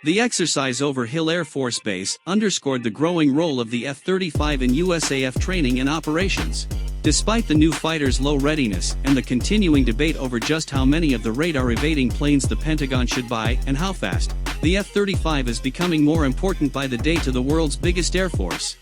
The exercise over Hill Air Force Base underscored the growing role of the F-35 in USAF training and operations. Despite the new fighter's low readiness and the continuing debate over just how many of the radar-evading planes the Pentagon should buy and how fast, the F-35 is becoming more important by the day to the world's biggest air force.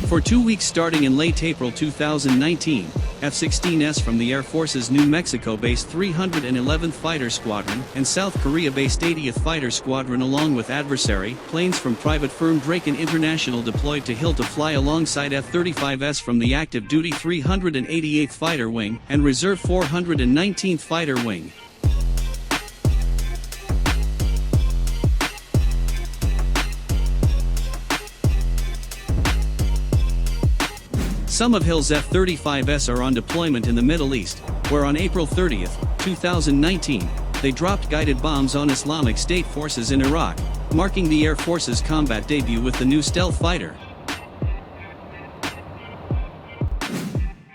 For 2 weeks starting in late April 2019, F-16s from the Air Force's New Mexico-based 311th Fighter Squadron and South Korea-based 80th Fighter Squadron along with adversary planes from private firm Draken International deployed to Hill to fly alongside F-35s from the active-duty 388th Fighter Wing and Reserve 419th Fighter Wing. Some of Hill's F-35s are on deployment in the Middle East, where on April 30, 2019, they dropped guided bombs on Islamic State forces in Iraq, marking the Air Force's combat debut with the new stealth fighter.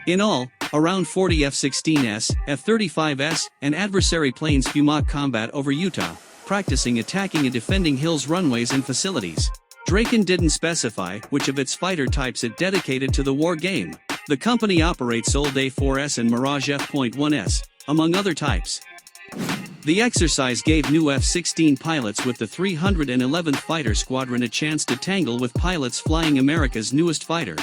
In all, around 40 F-16s, F-35s, and adversary planes flew mock combat over Utah, practicing attacking and defending Hill's runways and facilities. Draken didn't specify which of its fighter types it dedicated to the war game. The company operates Old A4S and Mirage F.1S, among other types. The exercise gave new F-16 pilots with the 311th Fighter Squadron a chance to tangle with pilots flying America's newest fighter.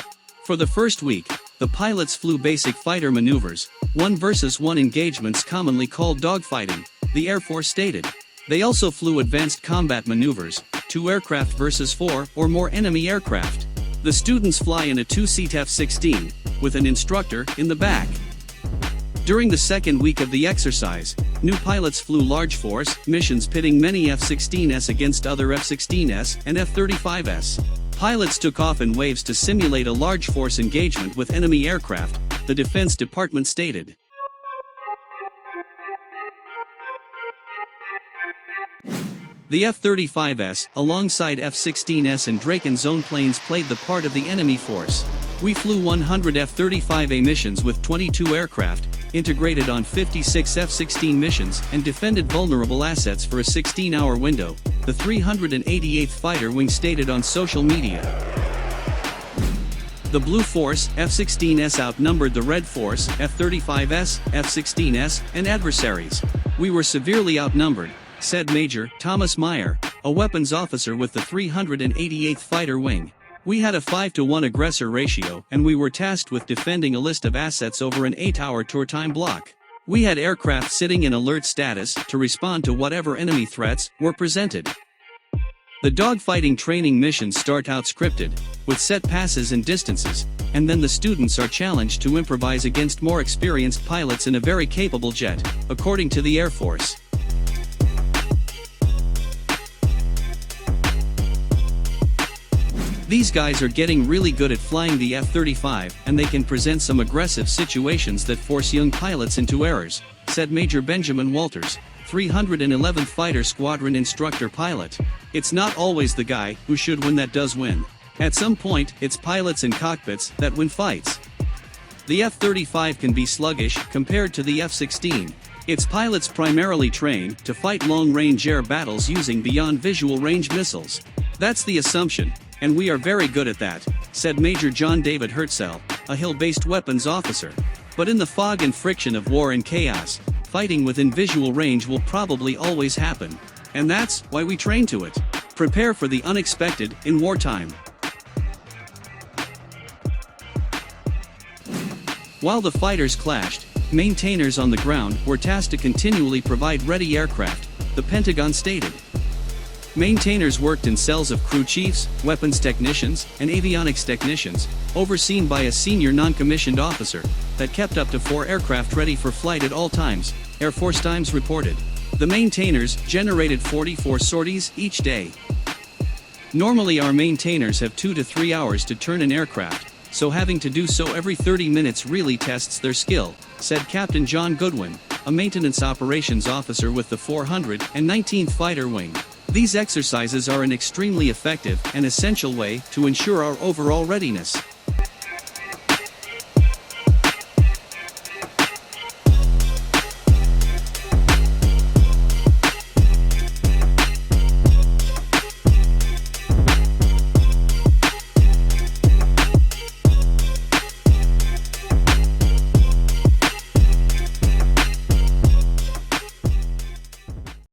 For the first week, the pilots flew basic fighter maneuvers, 1-versus-1 engagements commonly called dogfighting, the Air Force stated. They also flew advanced combat maneuvers, 2 aircraft versus 4 or more enemy aircraft. The students fly in a 2-seat F-16, with an instructor in the back. During the second week of the exercise, new pilots flew large force missions pitting many F-16s against other F-16s and F-35s. Pilots took off in waves to simulate a large force engagement with enemy aircraft, the Defense Department stated. The F-35s, alongside F-16s and Draken's own planes played the part of the enemy force. We flew 100 F-35A missions with 22 aircraft, integrated on 56 F-16 missions and defended vulnerable assets for a 16-hour window, the 388th Fighter Wing stated on social media. The Blue Force, F-16s outnumbered the Red Force, F-35s, F-16s, and adversaries. We were severely outnumbered, said Major Thomas Meyer, a weapons officer with the 388th Fighter Wing. We had a 5-to-1 aggressor ratio and we were tasked with defending a list of assets over an 8-hour tour time block. We had aircraft sitting in alert status to respond to whatever enemy threats were presented. The dogfighting training missions start out scripted, with set passes and distances, and then the students are challenged to improvise against more experienced pilots in a very capable jet, according to the Air Force. These guys are getting really good at flying the F-35 and they can present some aggressive situations that force young pilots into errors, said Major Benjamin Walters, 311th Fighter Squadron instructor pilot. It's not always the guy who should win that does win. At some point, it's pilots and cockpits that win fights. The F-35 can be sluggish compared to the F-16. Its pilots primarily train to fight long-range air battles using beyond visual range missiles. That's the assumption. And we are very good at that, said Major John David Hertzell, a Hill-based weapons officer. But in the fog and friction of war and chaos, fighting within visual range will probably always happen. And that's why we train to it. Prepare for the unexpected in wartime. While the fighters clashed, maintainers on the ground were tasked to continually provide ready aircraft, the Pentagon stated. Maintainers worked in cells of crew chiefs, weapons technicians, and avionics technicians, overseen by a senior non-commissioned officer, that kept up to 4 aircraft ready for flight at all times, Air Force Times reported. The maintainers generated 44 sorties each day. Normally our maintainers have 2 to 3 hours to turn an aircraft, so having to do so every 30 minutes really tests their skill, said Captain John Goodwin, a maintenance operations officer with the 419th Fighter Wing. These exercises are an extremely effective and essential way to ensure our overall readiness.